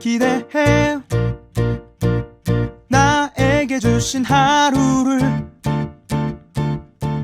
기대해 나에게 주신 하루를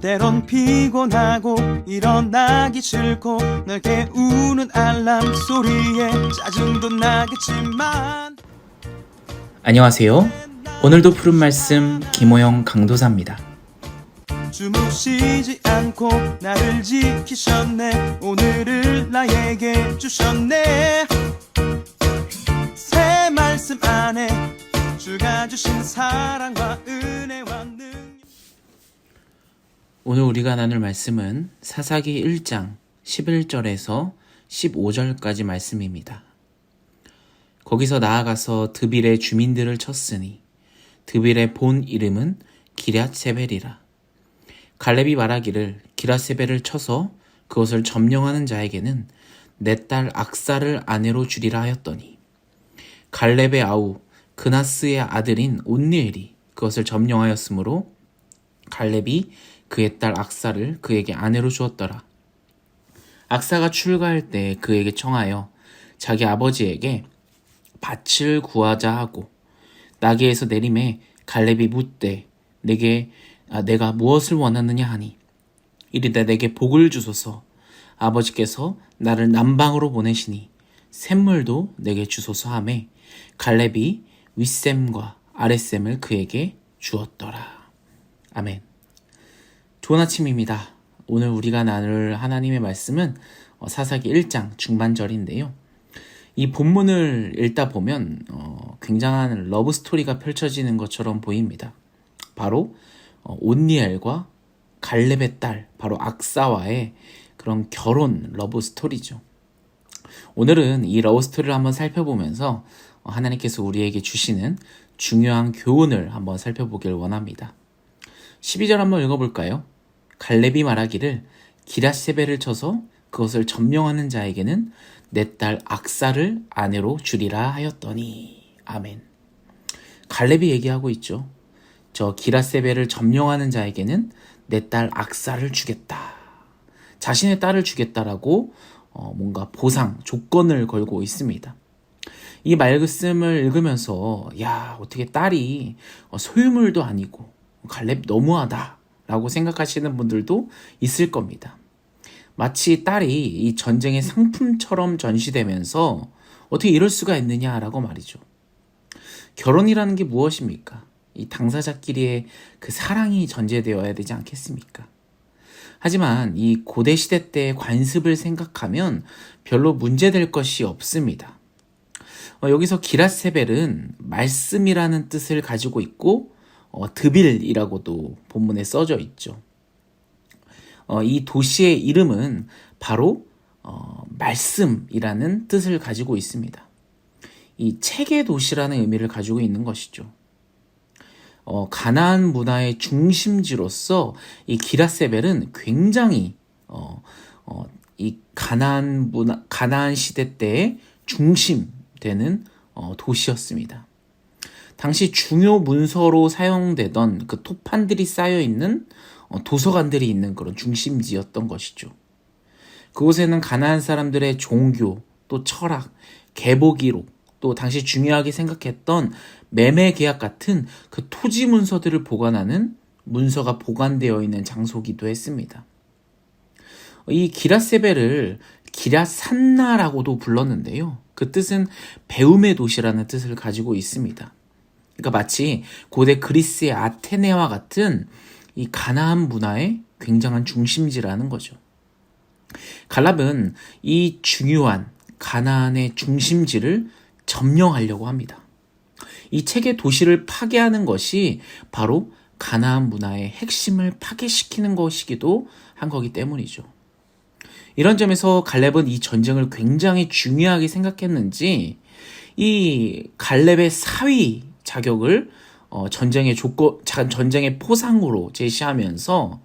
때론 피곤하고 일어나기 싫고 널 깨우는 알람 소리에 짜증도 나겠지만 안녕하세요. 오늘도 푸른 말씀 김호영 강도사입니다. 주무시지 않고 나를 지키셨네. 오늘을 나에게 주셨네. 새 말씀 안에 주가 주신 사랑과 은혜와 능력. 오늘 우리가 나눌 말씀은 사사기 1장 11절에서 15절까지 말씀입니다. 거기서 나아가서 드빌의 주민들을 쳤으니 드빌의 본 이름은 기럇세벨이라. 갈렙이 말하기를 기럇세벨을 쳐서 그것을 점령하는 자에게는 내 딸 악사를 아내로 주리라 하였더니 갈렙의 아우 그나스의 아들인 온니엘이 그것을 점령하였으므로 갈렙이 그의 딸 악사를 그에게 아내로 주었더라. 악사가 출가할 때 그에게 청하여 자기 아버지에게 밭을 구하자 하고 나귀에서 내림에 갈렙이 묻되 내가 무엇을 원하느냐 하니 이르되 내게 복을 주소서. 아버지께서 나를 남방으로 보내시니 샘물도 내게 주소서 하매 갈렙이 윗샘과 아랫샘을 그에게 주었더라. 아멘. 좋은 아침입니다. 오늘 우리가 나눌 하나님의 말씀은 사사기 1장 중반절인데요. 이 본문을 읽다 보면 굉장한 러브스토리가 펼쳐지는 것처럼 보입니다. 바로 온니엘과 갈렙의 딸 바로 악사와의 그런 결혼 러브스토리죠. 오늘은 이 러브스토리를 한번 살펴보면서 하나님께서 우리에게 주시는 중요한 교훈을 한번 살펴보길 원합니다. 12절 한번 읽어볼까요? 갈렙이 말하기를 기럇세벨을 쳐서 그것을 점령하는 자에게는 내 딸 악사를 아내로 주리라 하였더니. 아멘. 갈렙이 얘기하고 있죠. 저 기럇세벨을 점령하는 자에게는 내 딸 악사를 주겠다. 자신의 딸을 주겠다라고 뭔가 보상, 조건을 걸고 있습니다. 이 말씀을 읽으면서 어떻게 딸이 소유물도 아니고 갈렙 너무하다 라고 생각하시는 분들도 있을 겁니다. 마치 딸이 이 전쟁의 상품처럼 전시되면서 어떻게 이럴 수가 있느냐라고 말이죠. 결혼이라는 게 무엇입니까? 이 당사자끼리의 그 사랑이 전제되어야 되지 않겠습니까? 하지만 이 고대시대 때의 관습을 생각하면 별로 문제될 것이 없습니다. 여기서 기럇세벨은 말씀이라는 뜻을 가지고 있고 드빌이라고도 본문에 써져 있죠. 이 도시의 이름은 바로 말씀이라는 뜻을 가지고 있습니다. 이 책의 도시라는 의미를 가지고 있는 것이죠. 가나안 문화의 중심지로서 이 기럇세벨은 굉장히 이 가나안 시대 때의 중심되는 도시였습니다. 당시 중요 문서로 사용되던 그 토판들이 쌓여 있는 도서관들이 있는 그런 중심지였던 것이죠. 그곳에는 가나안 사람들의 종교, 또 철학, 계보기록, 또 당시 중요하게 생각했던 매매 계약 같은 그 토지 문서들을 보관하는 문서가 보관되어 있는 장소기도 했습니다. 이 기럇세벨을 기럇산나라고도 불렀는데요. 그 뜻은 배움의 도시라는 뜻을 가지고 있습니다. 그러니까 마치 고대 그리스의 아테네와 같은 이 가나안 문화의 굉장한 중심지라는 거죠. 갈렙은 이 중요한 가나안의 중심지를 점령하려고 합니다. 이 책의 도시를 파괴하는 것이 바로 가나안 문화의 핵심을 파괴시키는 것이기도 한 거기 때문이죠. 이런 점에서 갈렙은 이 전쟁을 굉장히 중요하게 생각했는지 이 갈렙의 사위 자격을 전쟁의 포상으로 제시하면서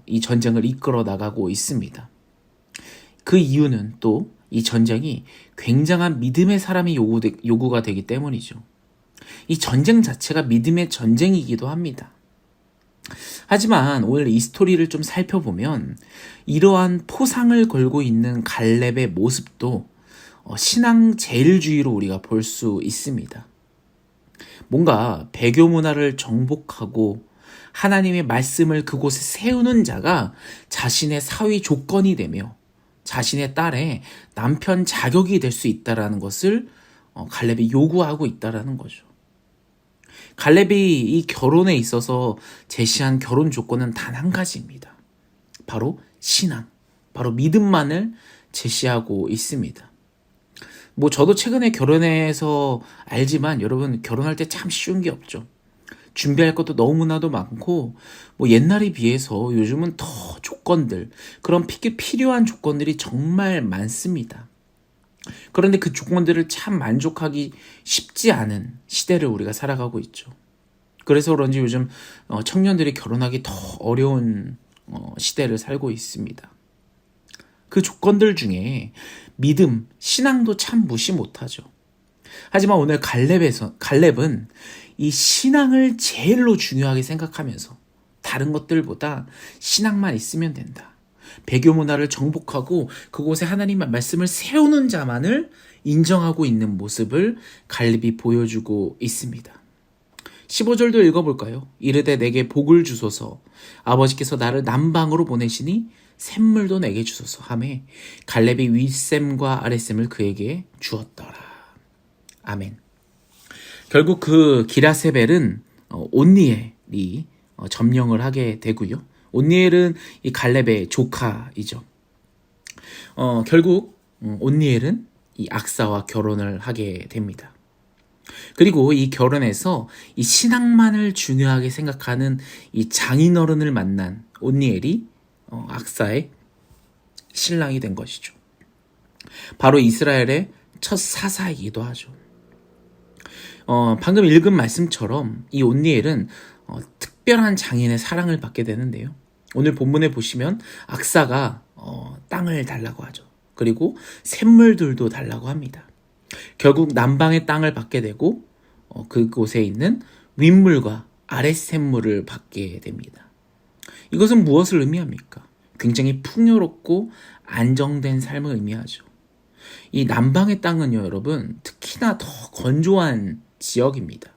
이 전쟁을 이끌어 나가고 있습니다. 그 이유는 또 이 전쟁이 굉장한 믿음의 사람이 요구가 되기 때문이죠. 이 전쟁 자체가 믿음의 전쟁이기도 합니다. 하지만 오늘 이 스토리를 좀 살펴보면 이러한 포상을 걸고 있는 갈렙의 모습도 신앙 제일주의로 우리가 볼 수 있습니다. 뭔가 배교 문화를 정복하고 하나님의 말씀을 그곳에 세우는 자가 자신의 사위 조건이 되며 자신의 딸의 남편 자격이 될 수 있다라는 것을 갈렙이 요구하고 있다라는 거죠. 갈렙이 이 결혼에 있어서 제시한 결혼 조건은 단 한 가지입니다. 바로 신앙, 바로 믿음만을 제시하고 있습니다. 저도 최근에 결혼해서 알지만 여러분, 결혼할 때 참 쉬운 게 없죠. 준비할 것도 너무나도 많고 옛날에 비해서 요즘은 더 조건들, 그런 필요한 조건들이 정말 많습니다. 그런데 그 조건들을 참 만족하기 쉽지 않은 시대를 우리가 살아가고 있죠. 그래서 그런지 요즘 청년들이 결혼하기 더 어려운 시대를 살고 있습니다. 그 조건들 중에 믿음, 신앙도 참 무시 못하죠. 하지만 오늘 갈렙은 이 신앙을 제일로 중요하게 생각하면서 다른 것들보다 신앙만 있으면 된다. 배교 문화를 정복하고 그곳에 하나님의 말씀을 세우는 자만을 인정하고 있는 모습을 갈렙이 보여주고 있습니다. 15절도 읽어볼까요? 이르되 내게 복을 주소서, 아버지께서 나를 남방으로 보내시니 샘물도 내게 주소서 하매 갈렙이 윗샘과 아랫샘을 그에게 주었더라. 아멘. 결국 그 기라세벨은 온니엘이 점령을 하게 되고요. 온니엘은 이 갈렙의 조카이죠. 결국 온니엘은 이 악사와 결혼을 하게 됩니다. 그리고 이 결혼에서 이 신앙만을 중요하게 생각하는 이 장인어른을 만난 온니엘이 악사의 신랑이 된 것이죠. 바로 이스라엘의 첫 사사이기도 하죠. 방금 읽은 말씀처럼 이 온니엘은 특별한 장인의 사랑을 받게 되는데요. 오늘 본문에 보시면 악사가 땅을 달라고 하죠. 그리고 샘물들도 달라고 합니다. 결국 남방의 땅을 받게 되고 그곳에 있는 윗물과 아랫샘물을 받게 됩니다. 이것은 무엇을 의미합니까? 굉장히 풍요롭고 안정된 삶을 의미하죠. 이 남방의 땅은요, 여러분, 특히나 더 건조한 지역입니다.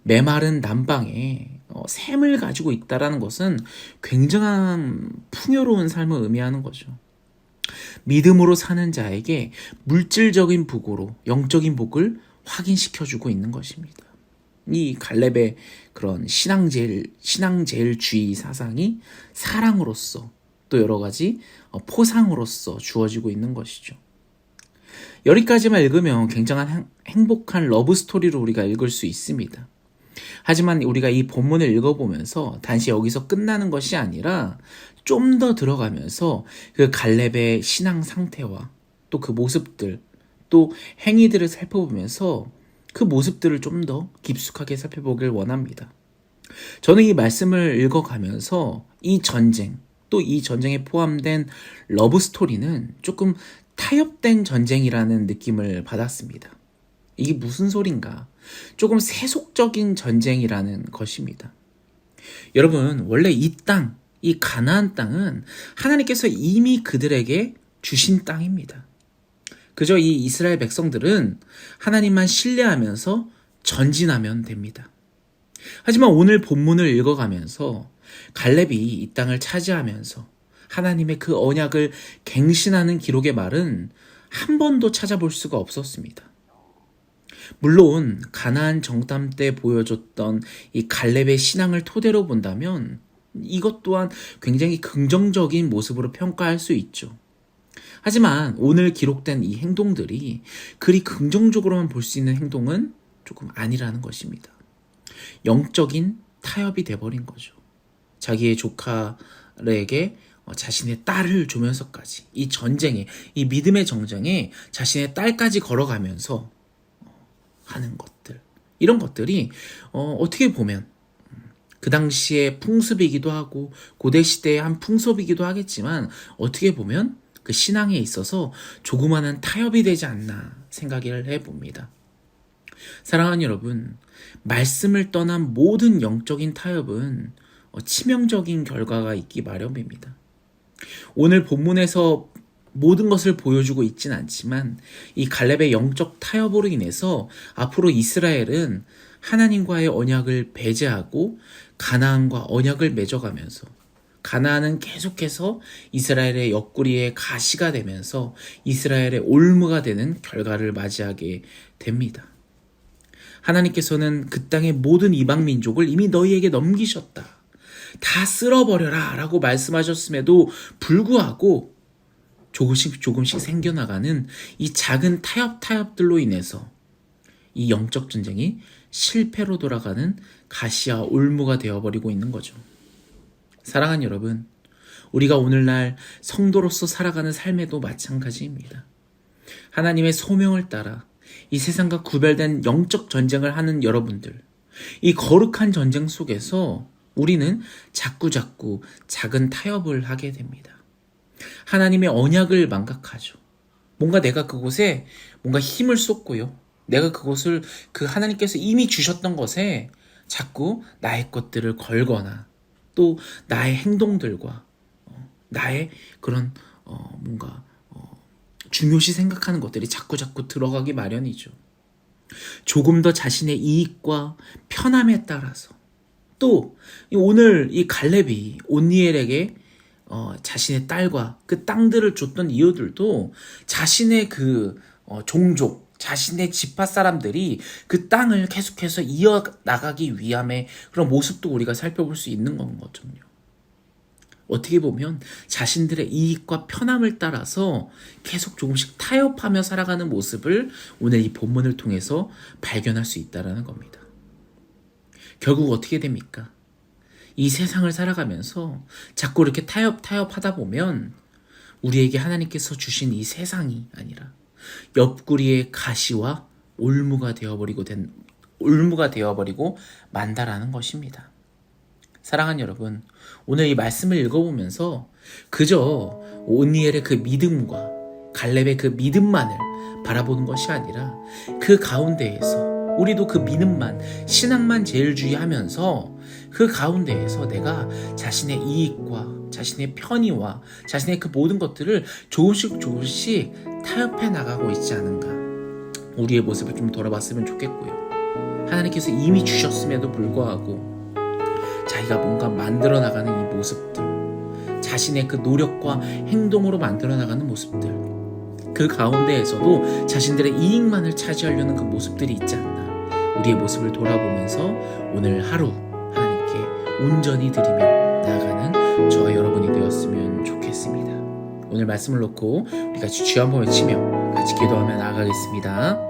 메마른 남방에 샘을 가지고 있다는 것은 굉장한 풍요로운 삶을 의미하는 거죠. 믿음으로 사는 자에게 물질적인 복으로 영적인 복을 확인시켜주고 있는 것입니다. 이 갈렙의 그런 신앙제일주의 사상이 사랑으로서 또 여러 가지 포상으로서 주어지고 있는 것이죠. 여기까지만 읽으면 굉장한 행복한 러브스토리로 우리가 읽을 수 있습니다. 하지만 우리가 이 본문을 읽어보면서 단지 여기서 끝나는 것이 아니라 좀 더 들어가면서 그 갈렙의 신앙 상태와 또 그 모습들, 또 행위들을 살펴보면서 그 모습들을 좀 더 깊숙하게 살펴보길 원합니다. 저는 이 말씀을 읽어가면서 이 전쟁, 또 이 전쟁에 포함된 러브스토리는 조금 타협된 전쟁이라는 느낌을 받았습니다. 이게 무슨 소린가? 조금 세속적인 전쟁이라는 것입니다. 여러분, 원래 이 땅, 이 가나안 땅은 하나님께서 이미 그들에게 주신 땅입니다. 그저 이 이스라엘 백성들은 하나님만 신뢰하면서 전진하면 됩니다. 하지만 오늘 본문을 읽어가면서 갈렙이 이 땅을 차지하면서 하나님의 그 언약을 갱신하는 기록의 말은 한 번도 찾아볼 수가 없었습니다. 물론 가나안 정탐 때 보여줬던 이 갈렙의 신앙을 토대로 본다면 이것 또한 굉장히 긍정적인 모습으로 평가할 수 있죠. 하지만 오늘 기록된 이 행동들이 그리 긍정적으로만 볼 수 있는 행동은 조금 아니라는 것입니다. 영적인 타협이 돼버린 거죠. 자기의 조카에게 자신의 딸을 주면서까지 이 전쟁에, 이 믿음의 전쟁에 자신의 딸까지 걸어가면서 하는 것들, 이런 것들이 어떻게 보면 그 당시의 풍습이기도 하고 고대 시대의 한 풍습이기도 하겠지만 어떻게 보면 그 신앙에 있어서 조그마한 타협이 되지 않나 생각을 해봅니다. 사랑하는 여러분, 말씀을 떠난 모든 영적인 타협은 치명적인 결과가 있기 마련입니다. 오늘 본문에서 모든 것을 보여주고 있진 않지만 이 갈렙의 영적 타협으로 인해서 앞으로 이스라엘은 하나님과의 언약을 배제하고 가나안과 언약을 맺어가면서 가나안은 계속해서 이스라엘의 옆구리에 가시가 되면서 이스라엘의 올무가 되는 결과를 맞이하게 됩니다. 하나님께서는 그 땅의 모든 이방 민족을 이미 너희에게 넘기셨다. 다 쓸어버려라 라고 말씀하셨음에도 불구하고 조금씩 생겨나가는 이 작은 타협들로 인해서 이 영적 전쟁이 실패로 돌아가는 가시와 올무가 되어버리고 있는 거죠. 사랑하는 여러분, 우리가 오늘날 성도로서 살아가는 삶에도 마찬가지입니다. 하나님의 소명을 따라 이 세상과 구별된 영적 전쟁을 하는 여러분들, 이 거룩한 전쟁 속에서 우리는 자꾸 작은 타협을 하게 됩니다. 하나님의 언약을 망각하죠. 뭔가 내가 그곳에 뭔가 힘을 쏟고요. 내가 그곳을 그 하나님께서 이미 주셨던 것에 자꾸 나의 것들을 걸거나 또 나의 행동들과 나의 그런 뭔가 중요시 생각하는 것들이 자꾸 들어가기 마련이죠. 조금 더 자신의 이익과 편함에 따라서 또 오늘 이 갈렙이 온니엘에게 자신의 딸과 그 땅들을 줬던 이유들도 자신의 그 종족, 자신의 지파 사람들이 그 땅을 계속해서 이어나가기 위함의 그런 모습도 우리가 살펴볼 수 있는 거거든요. 어떻게 보면 자신들의 이익과 편함을 따라서 계속 조금씩 타협하며 살아가는 모습을 오늘 이 본문을 통해서 발견할 수 있다는 겁니다. 결국 어떻게 됩니까? 이 세상을 살아가면서 자꾸 이렇게 타협하다 보면 우리에게 하나님께서 주신 이 세상이 아니라 옆구리의 가시와 올무가 되어버리고 만다라는 것입니다. 사랑하는 여러분, 오늘 이 말씀을 읽어보면서 그저 온니엘의 그 믿음과 갈렙의 그 믿음만을 바라보는 것이 아니라 그 가운데에서 우리도 그 믿음만, 신앙만 제일주의하면서 그 가운데에서 내가 자신의 이익과 자신의 편의와 자신의 그 모든 것들을 조금씩 타협해 나가고 있지 않은가. 우리의 모습을 좀 돌아봤으면 좋겠고요. 하나님께서 이미 주셨음에도 불구하고 자기가 뭔가 만들어 나가는 이 모습들, 자신의 그 노력과 행동으로 만들어 나가는 모습들, 그 가운데에서도 자신들의 이익만을 차지하려는 그 모습들이 있지 않나. 우리의 모습을 돌아보면서 오늘 하루 하나님께 온전히 드리며 나아가는 저와 여러분이 되었으면 좋겠습니다. 오늘 말씀을 놓고 우리 같이 주여 한번 외치며 같이 기도하며 나아가겠습니다.